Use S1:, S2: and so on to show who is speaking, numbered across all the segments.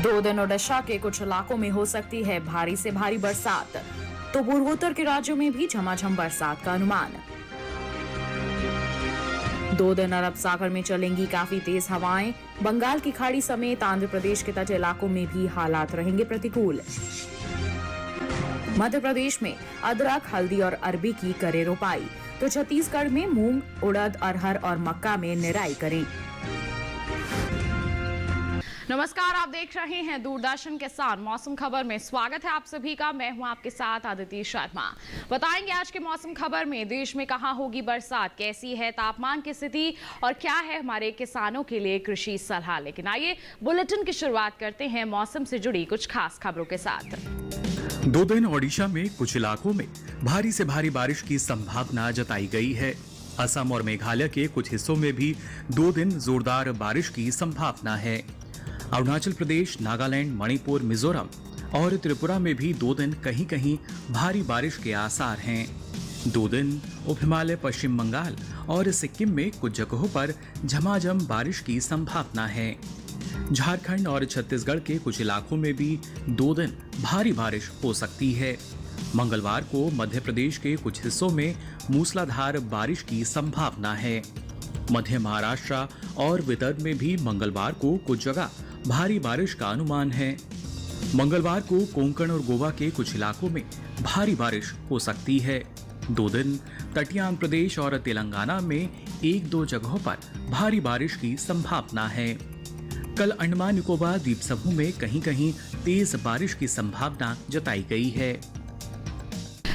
S1: 2 दिन ओडिशा के कुछ इलाकों में हो सकती है भारी से भारी बरसात, तो पूर्वोत्तर के राज्यों में भी झमाझम बरसात का अनुमान। 2 दिन अरब सागर में चलेंगी काफी तेज हवाएं, बंगाल की खाड़ी समेत आंध्र प्रदेश के तटीय इलाकों में भी हालात रहेंगे प्रतिकूल। मध्य प्रदेश में अदरक, हल्दी और अरबी की करें रोपाई, तो छत्तीसगढ़ में मूंग, उड़द, अरहर और मक्का में निराई करें। नमस्कार, आप देख रहे हैं दूरदर्शन किसान मौसम खबर में। स्वागत है आप सभी का। मैं हूं आपके साथ आदित्य शर्मा। बताएंगे आज के मौसम खबर में देश में कहां होगी बरसात, कैसी है तापमान की स्थिति और क्या है हमारे किसानों के लिए कृषि सलाह। लेकिन आइए बुलेटिन की शुरुआत करते हैं मौसम से जुड़ी कुछ खास खबरों के साथ।
S2: 2 दिन ओडिशा में कुछ इलाकों में भारी से भारी बारिश की संभावना जताई गई है। असम और मेघालय के कुछ हिस्सों में भी 2 दिन जोरदार बारिश की संभावना है। अरुणाचल प्रदेश, नागालैंड, मणिपुर, मिजोरम और त्रिपुरा में भी 2 दिन कहीं कहीं भारी बारिश के आसार हैं। 2 दिन उप हिमालय, पश्चिम बंगाल और सिक्किम में कुछ जगहों पर झमाझम बारिश की संभावना है। झारखंड और छत्तीसगढ़ के कुछ इलाकों में भी 2 दिन भारी बारिश हो सकती है। मंगलवार को मध्य प्रदेश के कुछ हिस्सों में मूसलाधार बारिश की संभावना है। मध्य महाराष्ट्र और विदर्भ में भी मंगलवार को कुछ जगह भारी बारिश का अनुमान है। मंगलवार को कोंकण और गोवा के कुछ इलाकों में भारी बारिश हो सकती है। 2 दिन तटीय आंध्र प्रदेश और तेलंगाना में 1-2 जगहों पर भारी बारिश की संभावना है। कल अंडमान निकोबार द्वीप समूह में कहीं कहीं तेज बारिश की संभावना जताई गई है।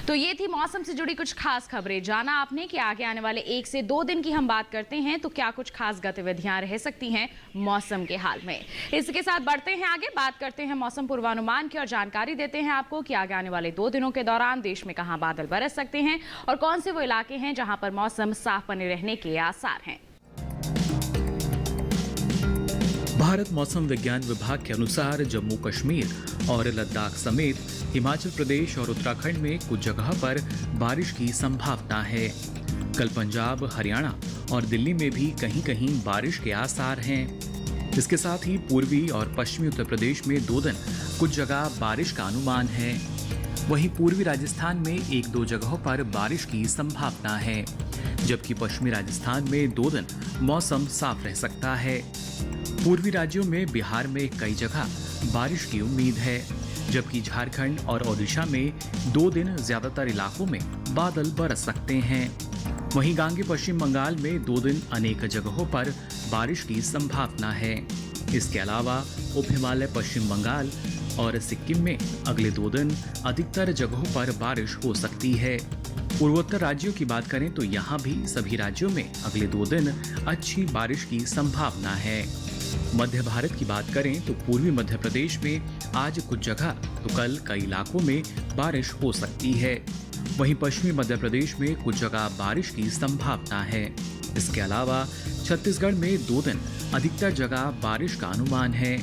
S1: तो ये थी मौसम से जुड़ी कुछ खास खबरें। जाना आपने कि आगे आने वाले 1 से 2 दिन की हम बात करते हैं तो क्या कुछ खास गतिविधियां रह सकती हैं मौसम के हाल में। इसके साथ बढ़ते हैं आगे, बात करते हैं मौसम पूर्वानुमान की और जानकारी देते हैं आपको कि आगे आने वाले 2 दिनों के दौरान देश में कहां बादल बरस सकते हैं और कौन से वो इलाके हैं जहां पर मौसम साफ बने रहने के आसार हैं।
S2: भारत मौसम विज्ञान विभाग के अनुसार जम्मू कश्मीर और लद्दाख समेत हिमाचल प्रदेश और उत्तराखंड में कुछ जगह पर बारिश की संभावना है। कल पंजाब, हरियाणा और दिल्ली में भी कहीं कहीं बारिश के आसार हैं। इसके साथ ही पूर्वी और पश्चिमी उत्तर प्रदेश में 2 दिन कुछ जगह बारिश का अनुमान है। वहीं पूर्वी राजस्थान में 1-2 जगहों पर बारिश की संभावना है, जबकि पश्चिमी राजस्थान में 2 दिन मौसम साफ रह सकता है। पूर्वी राज्यों में बिहार में कई जगह बारिश की उम्मीद है, जबकि झारखंड और ओडिशा में 2 दिन ज्यादातर इलाकों में बादल बरस सकते हैं। वहीं गांगे पश्चिम बंगाल में 2 दिन अनेक जगहों पर बारिश की संभावना है। इसके अलावा उप हिमालय, पश्चिम बंगाल और सिक्किम में अगले 2 दिन अधिकतर जगहों पर बारिश हो सकती है। पूर्वोत्तर राज्यों की बात करें तो यहाँ भी सभी राज्यों में अगले 2 दिन अच्छी बारिश की संभावना है। मध्य भारत की बात करें तो पूर्वी मध्य प्रदेश में आज कुछ जगह तो कल कई इलाकों में बारिश हो सकती है। वहीं पश्चिमी मध्य प्रदेश में कुछ जगह बारिश की संभावना है। इसके अलावा छत्तीसगढ़ में 2 दिन अधिकतर जगह बारिश का अनुमान है।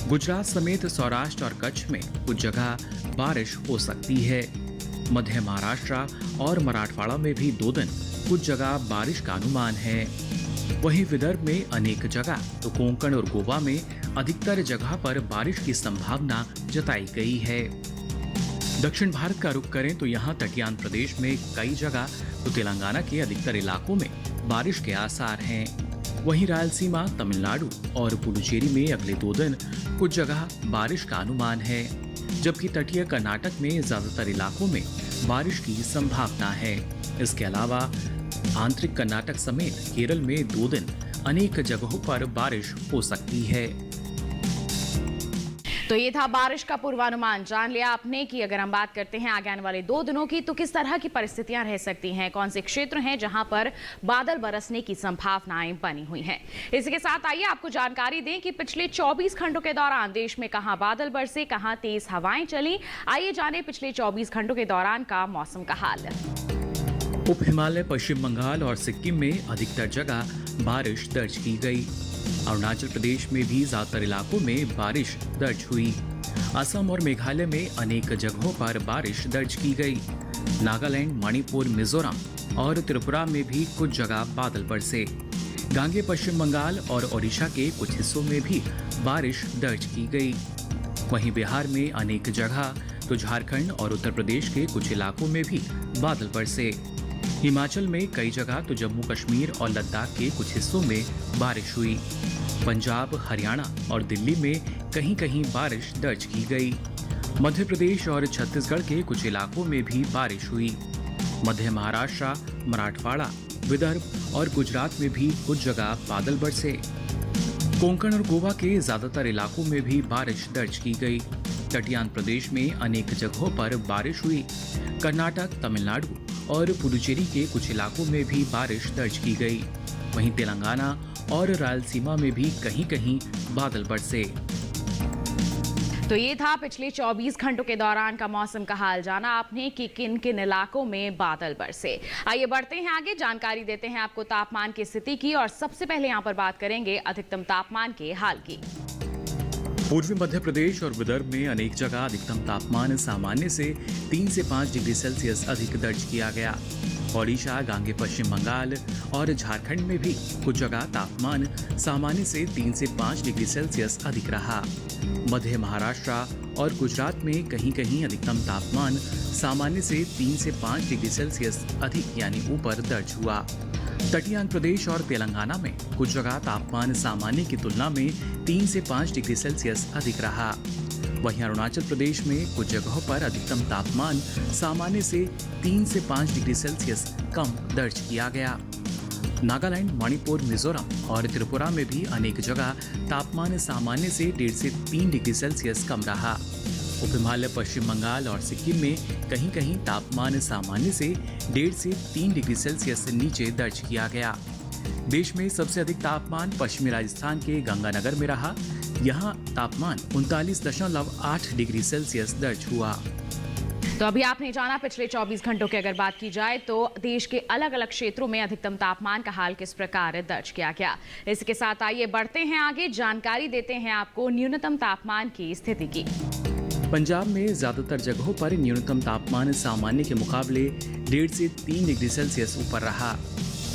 S2: गुजरात समेत सौराष्ट्र और कच्छ में कुछ जगह बारिश हो सकती है। मध्य महाराष्ट्र और मराठवाड़ा में भी 2 दिन कुछ जगह बारिश का अनुमान है। वहीं विदर्भ में अनेक जगह तो कोंकण और गोवा में अधिकतर जगह पर बारिश की संभावना जताई गई है। दक्षिण भारत का रुख करें तो यहाँ तटीय आंध्र प्रदेश में कई जगह तो तेलंगाना के अधिकतर इलाकों में बारिश के आसार हैं। वहीं रायलसीमा, तमिलनाडु और पुडुचेरी में अगले 2 दिन कुछ जगह बारिश का अनुमान है, जबकि तटीय कर्नाटक में ज्यादातर इलाकों में बारिश की संभावना है। इसके अलावा आंतरिक कर्नाटक समेत केरल में 2 दिन अनेक जगहों पर बारिश हो सकती है।
S1: तो ये था बारिश का पूर्वानुमान। जान लिया आपने कि अगर हम बात करते हैं आगे आने वाले 2 दिनों की तो किस तरह की परिस्थितियां रह सकती हैं, कौन से क्षेत्र हैं जहां पर बादल बरसने की संभावनाएं बनी हुई हैं। इसी के साथ आइए आपको जानकारी दें कि पिछले 24 घंटों के दौरान देश में कहां बादल बरसे, कहां तेज हवाएं चली। आइए जाने पिछले 24 घंटों के दौरान का मौसम का हाल।
S2: उप हिमालय, पश्चिम बंगाल और सिक्किम में अधिकतर जगह बारिश दर्ज की गई। अरुणाचल प्रदेश में भी ज्यादातर इलाकों में बारिश दर्ज हुई। असम और मेघालय में अनेक जगहों पर बारिश दर्ज की गई। नागालैंड, मणिपुर, मिजोरम और त्रिपुरा में भी कुछ जगह बादल बरसे। गांगे पश्चिम बंगाल और ओडिशा के कुछ हिस्सों में भी बारिश दर्ज की गई। वहीं बिहार में अनेक जगह तो झारखंड और उत्तर प्रदेश के कुछ इलाकों में भी बादल बरसे। हिमाचल में कई जगह तो जम्मू कश्मीर और लद्दाख के कुछ हिस्सों में बारिश हुई। पंजाब, हरियाणा और दिल्ली में कहीं कहीं बारिश दर्ज की गई। मध्य प्रदेश और छत्तीसगढ़ के कुछ इलाकों में भी बारिश हुई। मध्य महाराष्ट्र, मराठवाड़ा, विदर्भ और गुजरात में भी कुछ जगह बादल बरसे। कोंकण और गोवा के ज्यादातर इलाकों में भी बारिश दर्ज की गई। तटीय आंध्र प्रदेश में अनेक जगहों पर बारिश हुई। कर्नाटक, तमिलनाडु और पुडुचेरी के कुछ इलाकों में भी बारिश दर्ज की गई। वहीं तेलंगाना और रायलसीमा में भी कहीं कहीं बादल बरसे।
S1: तो ये था पिछले 24 घंटों के दौरान का मौसम का हाल। जाना आपने कि किन किन इलाकों में बादल बरसे। आइए बढ़ते हैं आगे, जानकारी देते हैं आपको तापमान की स्थिति की। और सबसे पहले यहाँ पर बात करेंगे अधिकतम तापमान के हाल की।
S2: पूर्वी मध्य प्रदेश और विदर्भ में अनेक जगह अधिकतम तापमान सामान्य से 3 से 5 डिग्री सेल्सियस अधिक दर्ज किया गया। ओडिशा, गांगे पश्चिम बंगाल और झारखंड में भी कुछ जगह तापमान सामान्य से 3 से 5 डिग्री सेल्सियस अधिक रहा। मध्य महाराष्ट्र और गुजरात में कहीं कहीं अधिकतम तापमान सामान्य से 3 से 5 डिग्री सेल्सियस अधिक यानी ऊपर दर्ज हुआ। तटीय आंध्र प्रदेश और तेलंगाना में कुछ जगह तापमान सामान्य की तुलना में 3 से 5 डिग्री सेल्सियस अधिक रहा। वहीं अरुणाचल प्रदेश में कुछ जगहों पर अधिकतम तापमान सामान्य से 3 से 5 डिग्री सेल्सियस कम दर्ज किया गया। नागालैंड, मणिपुर, मिजोरम और त्रिपुरा में भी अनेक जगह तापमान सामान्य से 1.5 से 3 डिग्री सेल्सियस कम रहा। उप हिमालय, पश्चिम बंगाल और सिक्किम में कहीं कहीं तापमान सामान्य से 1.5 से 3 डिग्री सेल्सियस नीचे दर्ज किया गया। देश में सबसे अधिक तापमान पश्चिमी राजस्थान के गंगानगर में रहा। यहाँ तापमान 39.8 डिग्री सेल्सियस दर्ज हुआ।
S1: तो अभी आपने जाना पिछले 24 घंटों की अगर बात की जाए तो देश के अलग अलग क्षेत्रों में अधिकतम तापमान का हाल किस प्रकार दर्ज किया गया। इसके साथ आइए बढ़ते हैं आगे, जानकारी देते हैं आपको न्यूनतम तापमान की स्थिति की।
S2: पंजाब में ज्यादातर जगहों पर न्यूनतम तापमान सामान्य के मुकाबले 1.5 से 3 डिग्री सेल्सियस ऊपर रहा।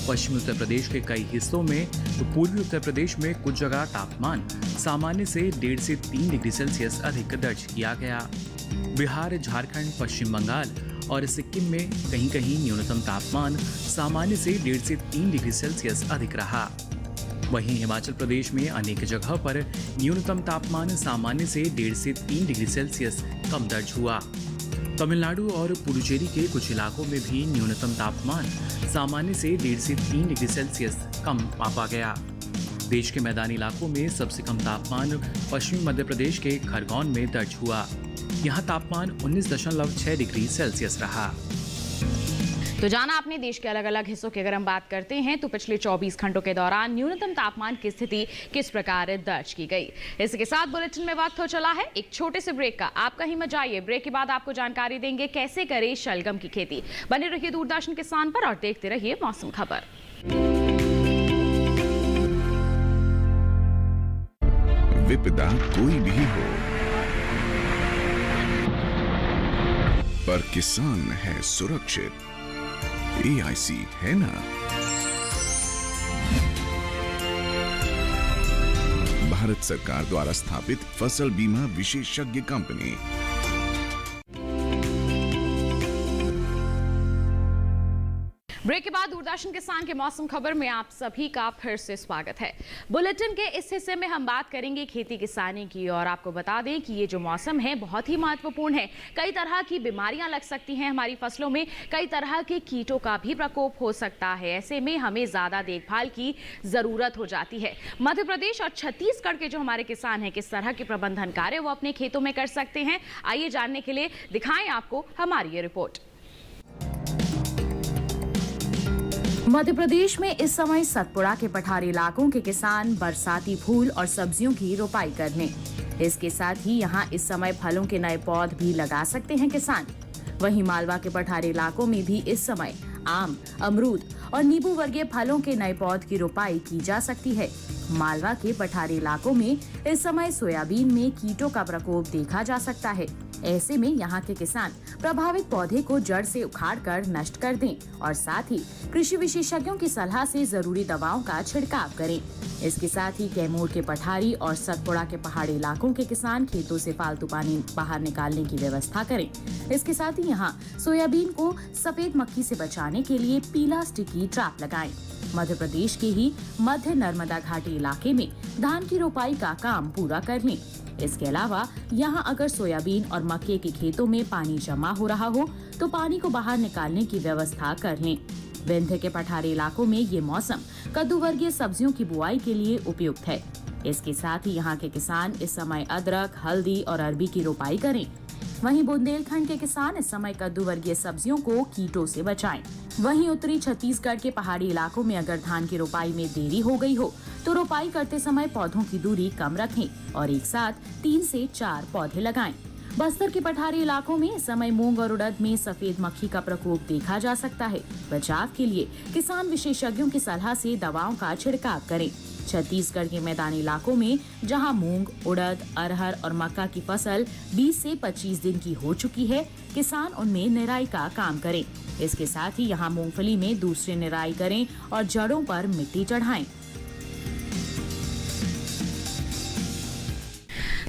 S2: पश्चिमी उत्तर प्रदेश के कई हिस्सों में तो पूर्वी उत्तर प्रदेश में कुछ जगह तापमान सामान्य से 1.5 से 3 डिग्री सेल्सियस अधिक दर्ज किया गया। बिहार, झारखंड, पश्चिम बंगाल और सिक्किम में कहीं कहीं न्यूनतम तापमान सामान्य से 1.5 से 3 डिग्री सेल्सियस अधिक रहा। वहीं हिमाचल प्रदेश में अनेक जगहों पर न्यूनतम तापमान सामान्य से 1.5 से 3 डिग्री सेल्सियस कम दर्ज हुआ। तमिलनाडु और पुडुचेरी के कुछ इलाकों में भी न्यूनतम तापमान सामान्य से 1.5 से 3 डिग्री सेल्सियस कम मापा गया। देश के मैदानी इलाकों में सबसे कम तापमान पश्चिमी मध्य प्रदेश के खरगोन में दर्ज हुआ। यहाँ तापमान 19.6 डिग्री सेल्सियस रहा।
S1: तो जाना आपने देश के अलग अलग हिस्सों की अगर हम बात करते हैं तो पिछले 24 घंटों के दौरान न्यूनतम तापमान की स्थिति किस प्रकार दर्ज की गई। इसके साथ बुलेटिन में वक्त हो चला है एक छोटे से ब्रेक का। आप कहीं मत जाइए, ब्रेक के बाद आपको जानकारी देंगे कैसे करें शलगम की खेती। बने रहिए दूरदर्शन किसान पर और देखते रहिए मौसम खबर।
S3: विपदा कोई भी हो, पर किसान है सुरक्षित। AIC है ना। भारत सरकार द्वारा स्थापित फसल बीमा विशेषज्ञ कंपनी।
S1: ब्रेक के बाद दूरदर्शन किसान के मौसम खबर में आप सभी का फिर से स्वागत है। बुलेटिन के इस हिस्से में हम बात करेंगे खेती किसानी की और आपको बता दें कि ये जो मौसम है बहुत ही महत्वपूर्ण है। कई तरह की बीमारियां लग सकती हैं हमारी फसलों में, कई तरह के कीटों का भी प्रकोप हो सकता है। ऐसे में हमें ज्यादा देखभाल की जरूरत हो जाती है। मध्य प्रदेश और छत्तीसगढ़ के जो हमारे किसान हैं किस तरह के प्रबंधन कार्य वो अपने खेतों में कर सकते हैं, आइए जानने के लिए दिखाएं आपको हमारी ये रिपोर्ट। मध्य प्रदेश में इस समय सतपुड़ा के पठारी इलाकों के किसान बरसाती फूल और सब्जियों की रोपाई करने, इसके साथ ही यहाँ इस समय फलों के नए पौध भी लगा सकते हैं किसान। वहीं मालवा के पठारी इलाकों में भी इस समय आम, अमरूद और नींबू वर्गीय फलों के नए पौध की रोपाई की जा सकती है। मालवा के पठारी इलाकों में इस समय सोयाबीन में कीटों का प्रकोप देखा जा सकता है। ऐसे में यहाँ के किसान
S4: प्रभावित पौधे को जड़ से उखाड़कर नष्ट कर दें और साथ ही कृषि विशेषज्ञों की सलाह से जरूरी दवाओं का छिड़काव करें। इसके साथ ही कैमूर के पठारी और सतपुड़ा के पहाड़ी इलाकों के किसान खेतों से फालतू पानी बाहर निकालने की व्यवस्था करें। इसके साथ ही यहाँ सोयाबीन को सफेद मक्खी से बचाने के लिए पीला स्टिकी ट्रैप लगाएं। मध्य प्रदेश के ही मध्य नर्मदा घाटी इलाके में धान की रोपाई का काम पूरा कर लें। इसके अलावा यहाँ अगर सोयाबीन और मक्के के खेतों में पानी जमा हो रहा हो तो पानी को बाहर निकालने की व्यवस्था कर लें। विंध्य के पठारी इलाकों में ये मौसम कद्दू वर्गीय सब्जियों की बुआई के लिए उपयुक्त है। इसके साथ ही यहाँ के किसान इस समय अदरक, हल्दी और अरबी की रोपाई करें। वहीं बुंदेलखंड के किसान इस समय कद्दू वर्गीय सब्जियों को कीटों से बचाएं। वहीं उत्तरी छत्तीसगढ़ के पहाड़ी इलाकों में अगर धान की रोपाई में देरी हो गई हो तो रोपाई करते समय पौधों की दूरी कम रखें और एक साथ 3 से 4 पौधे लगाएं। बस्तर के पठारी इलाकों में इस समय मूंग और उड़द में सफेद मक्खी का प्रकोप देखा जा सकता है। बचाव के लिए किसान विशेषज्ञों की सलाह से दवाओं का छिड़काव करें। छत्तीसगढ़ के मैदानी इलाकों में जहां मूंग, उड़द, अरहर और मक्का की फसल 20 से 25 दिन की हो चुकी है, किसान उनमें निराई का काम करें। इसके साथ ही यहां मूंगफली में दूसरी निराई करें और जड़ों पर मिट्टी चढ़ाएं।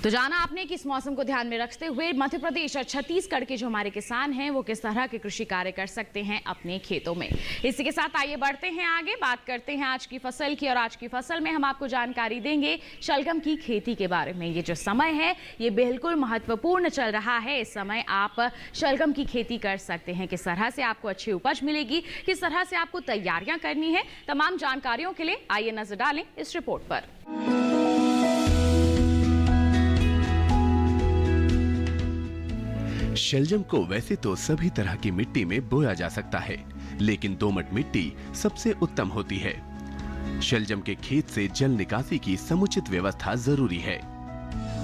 S1: तो जाना आपने कि इस मौसम को ध्यान में रखते हुए मध्य प्रदेश और छत्तीसगढ़ के जो हमारे किसान हैं वो किस तरह के कृषि कार्य कर सकते हैं अपने खेतों में। इसी के साथ आइए बढ़ते हैं आगे, बात करते हैं आज की फसल की। और आज की फसल में हम आपको जानकारी देंगे शलगम की खेती के बारे में। ये जो समय है ये बिल्कुल महत्वपूर्ण चल रहा है। इस समय आप शलगम की खेती कर सकते हैं। किस तरह से आपको अच्छी उपज मिलेगी, किस तरह से आपको तैयारियां करनी है, तमाम जानकारियों के लिए आइए नजर डालें इस रिपोर्ट पर।
S5: शलजम को वैसे तो सभी तरह की मिट्टी में बोया जा सकता है, लेकिन दोमट मिट्टी सबसे उत्तम होती है। शलजम के खेत से जल निकासी की समुचित व्यवस्था जरूरी है।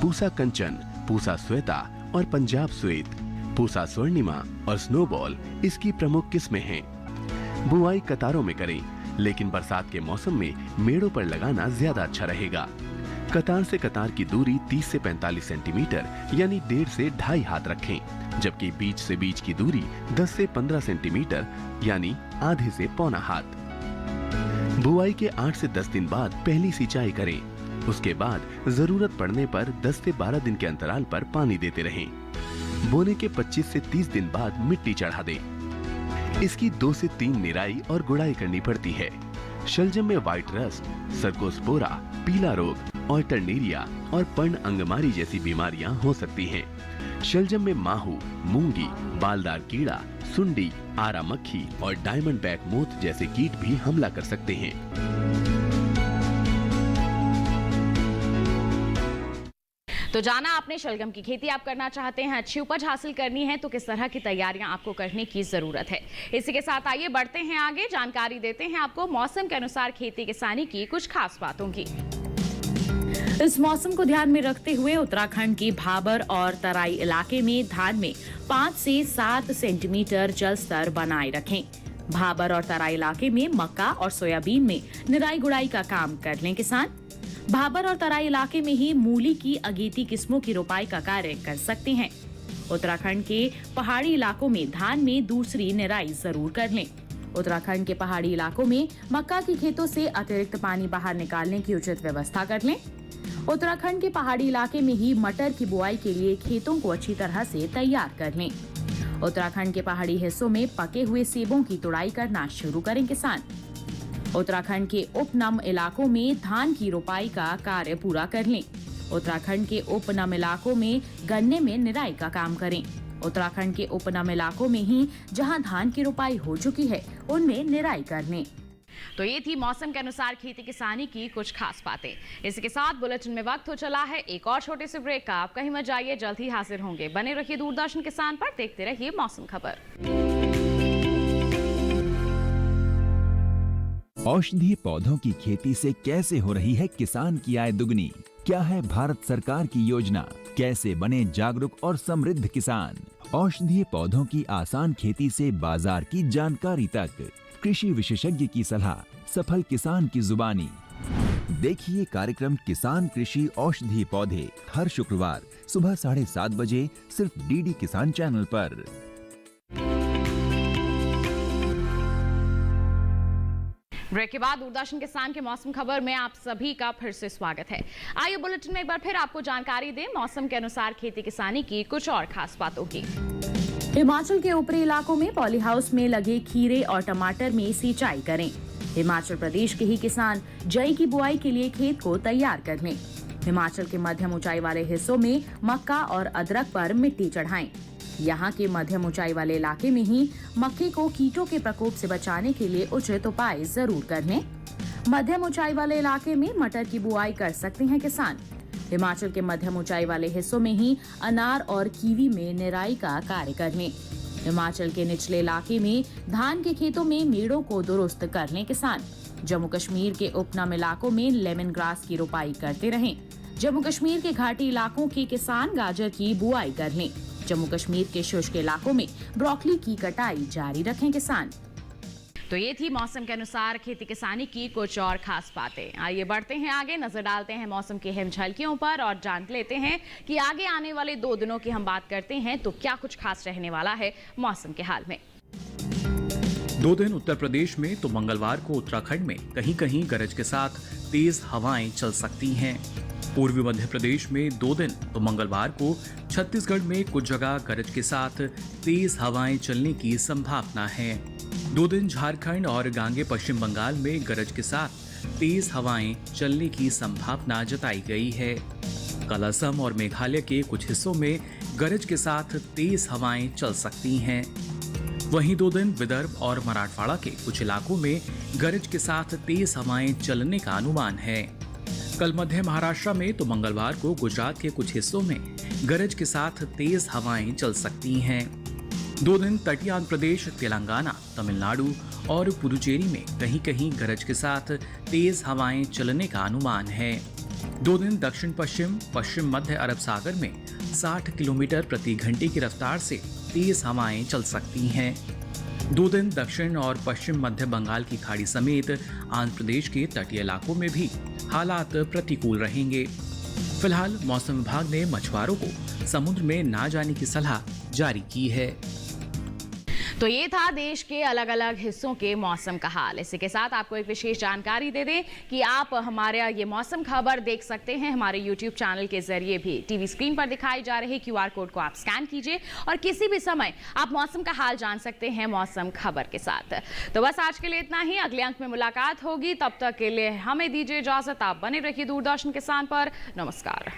S5: पूसा कंचन, पूसा श्वेता और पंजाब श्वेत, पूसा स्वर्णिमा और स्नोबॉल इसकी प्रमुख किस्में हैं। बुआई कतारों में करें, लेकिन बरसात के मौसम में मेड़ों पर लगाना ज्यादा अच्छा रहेगा। कतार से कतार की दूरी 30 से 45 सेंटीमीटर यानी 1.5 से 2.5 हाथ रखें, जबकि बीज से बीज की दूरी 10 से 15 सेंटीमीटर यानी आधे से पौना हाथ। बुआई के 8 से 10 दिन बाद पहली सिंचाई करें। उसके बाद जरूरत पड़ने पर 10 से 12 दिन के अंतराल पर पानी देते रहें। बोने के 25 से 30 दिन बाद मिट्टी चढ़ा दें। इसकी 2 से 3 निराई और गुड़ाई करनी पड़ती है। शलजम में व्हाइट रस्ट, सर्कोस्पोरा, पीला रोग, ऑल्टरनेरिया और पर्ण अंगमारी जैसी बीमारियां हो सकती हैं। शलजम में माहू, मूंगी, बालदार कीड़ा, सुंडी, आरा मक्खी और डायमंड बैक मोथ जैसे कीट भी हमला कर सकते हैं।
S1: तो जाना आपने शलगम की खेती आप करना चाहते हैं, अच्छी उपज हासिल करनी है तो किस तरह की तैयारियां आपको करने की जरूरत है। इसी के साथ आइए बढ़ते हैं आगे, जानकारी देते हैं आपको मौसम के अनुसार खेती किसानी की कुछ खास बातों की।
S4: इस मौसम को ध्यान में रखते हुए उत्तराखंड के भाबर और तराई इलाके में धान में 5 से 7 सेंटीमीटर जल स्तर बनाए रखें। भाबर और तराई इलाके में मक्का और सोयाबीन में निराई गुड़ाई का काम कर लें किसान। भाबर और तराई इलाके में ही मूली की अगेती किस्मों की रोपाई का कार्य कर सकते हैं। उत्तराखंड के पहाड़ी इलाकों में धान में दूसरी निराई जरूर कर लें। उत्तराखंड के पहाड़ी इलाकों में मक्का की खेतों से अतिरिक्त पानी बाहर निकालने की उचित व्यवस्था कर लें। उत्तराखंड के पहाड़ी इलाके में ही मटर की बुआई के लिए खेतों को अच्छी तरह से तैयार कर लें। उत्तराखंड के पहाड़ी हिस्सों में पके हुए सेबों की तुड़ाई करना शुरू करें किसान। उत्तराखंड के उपनम इलाकों में धान की रोपाई का कार्य पूरा कर लें। उत्तराखंड के उपनम इलाकों में गन्ने में निराई का काम करें। उत्तराखंड के उपनम इलाकों में ही जहां धान की रोपाई हो चुकी है उनमें निराई कर लें।
S1: तो ये थी मौसम के अनुसार खेती किसानी की कुछ खास बातें। इसी के साथ बुलेटिन में वक्त हो चला है एक और छोटे से ब्रेक का। आप कहीं मत जाइए, जल्द ही हाजिर होंगे। बने रहिए दूरदर्शन किसान पर, देखते रहिए मौसम खबर।
S6: औषधीय पौधों की खेती से कैसे हो रही है किसान की आय दुगनी? क्या है भारत सरकार की योजना? कैसे बने जागरूक और समृद्ध किसान? औषधीय पौधों की आसान खेती से बाजार की जानकारी तक, कृषि विशेषज्ञ की सलाह, सफल किसान की जुबानी। देखिए कार्यक्रम किसान कृषि औषधीय पौधे हर शुक्रवार सुबह 7:30 बजे सिर्फ डीडी किसान चैनल पर।
S1: ब्रेक के बाद दूरदर्शन किसान के मौसम खबर में आप सभी का फिर से स्वागत है। आइए बुलेटिन में एक बार फिर आपको जानकारी दें मौसम के अनुसार खेती किसानी की कुछ और खास बातों की।
S4: हिमाचल के ऊपरी इलाकों में पॉली हाउस में लगे खीरे और टमाटर में सिंचाई करें। हिमाचल प्रदेश के ही किसान जई की बुआई के लिए खेत को तैयार कर लें। हिमाचल के मध्यम ऊंचाई वाले हिस्सों में मक्का और अदरक पर मिट्टी चढ़ाएं। यहाँ के मध्यम ऊंचाई वाले इलाके में ही मक्के को कीटों के प्रकोप से बचाने के लिए उचित उपाय जरूर कर लें। मध्यम ऊंचाई वाले इलाके में मटर की बुआई कर सकते हैं किसान। हिमाचल के मध्यम ऊंचाई वाले हिस्सों में ही अनार और कीवी में निराई का कार्य कर लें। हिमाचल के निचले इलाके में धान के खेतों में मेड़ों को दुरुस्त कर लें किसान। जम्मू कश्मीर के उपनम इलाकों में लेमन ग्रास की रोपाई करते रहें। जम्मू कश्मीर के घाटी इलाकों के किसान गाजर की बुआई कर लें। जम्मू कश्मीर के शुष्क इलाकों में ब्रोकली की कटाई जारी रखें किसान।
S1: तो ये थी मौसम के अनुसार खेती किसानी की कुछ और खास बातें। आइए बढ़ते हैं आगे, नजर डालते हैं मौसम की हिम झलकियों पर और जान लेते हैं कि आगे आने वाले 2 दिनों की हम बात करते हैं तो क्या कुछ खास रहने वाला है मौसम के हाल में।
S2: 2 दिन उत्तर प्रदेश में तो मंगलवार को उत्तराखंड में कहीं कहीं गरज के साथ तेज हवाएं चल सकती हैं। पूर्वी मध्य प्रदेश में 2 दिन तो मंगलवार को छत्तीसगढ़ में कुछ जगह गरज के साथ तेज हवाएं चलने की संभावना है। 2 दिन झारखंड और गांगे पश्चिम बंगाल में गरज के साथ तेज हवाएं चलने की संभावना जताई गई है। कल असम और मेघालय के कुछ हिस्सों में गरज के साथ तेज हवाएं चल सकती हैं। वहीं 2 दिन विदर्भ और मराठवाड़ा के कुछ इलाकों में गरज के साथ तेज हवाएं चलने का अनुमान है। कल मध्य महाराष्ट्र में तो मंगलवार को गुजरात के कुछ हिस्सों में गरज के साथ तेज हवाएं चल सकती हैं। 2 दिन तटीय आंध्र प्रदेश, तेलंगाना, तमिलनाडु और पुदुचेरी में कहीं कहीं गरज के साथ तेज हवाएं चलने का अनुमान है। 2 दिन दक्षिण पश्चिम, पश्चिम मध्य अरब सागर में 60 किलोमीटर प्रति घंटे की रफ्तार से तेज हवाएं चल सकती हैं। 2 दिन दक्षिण और पश्चिम मध्य बंगाल की खाड़ी समेत आंध्र प्रदेश के तटीय इलाकों में भी हालात प्रतिकूल रहेंगे। फिलहाल मौसम विभाग ने मछुआरों को समुद्र में ना जाने की सलाह जारी की है।
S1: तो ये था देश के अलग अलग हिस्सों के मौसम का हाल। इसी के साथ आपको एक विशेष जानकारी दे दें कि आप हमारे ये मौसम खबर देख सकते हैं हमारे YouTube चैनल के जरिए भी। टीवी स्क्रीन पर दिखाई जा रहे QR कोड को आप स्कैन कीजिए और किसी भी समय आप मौसम का हाल जान सकते हैं मौसम खबर के साथ। तो बस आज के लिए इतना ही, अगले अंक में मुलाकात होगी। तब तक के लिए हमें दीजिए इजाजत। आप बने रहिए दूरदर्शन किसान पर। नमस्कार।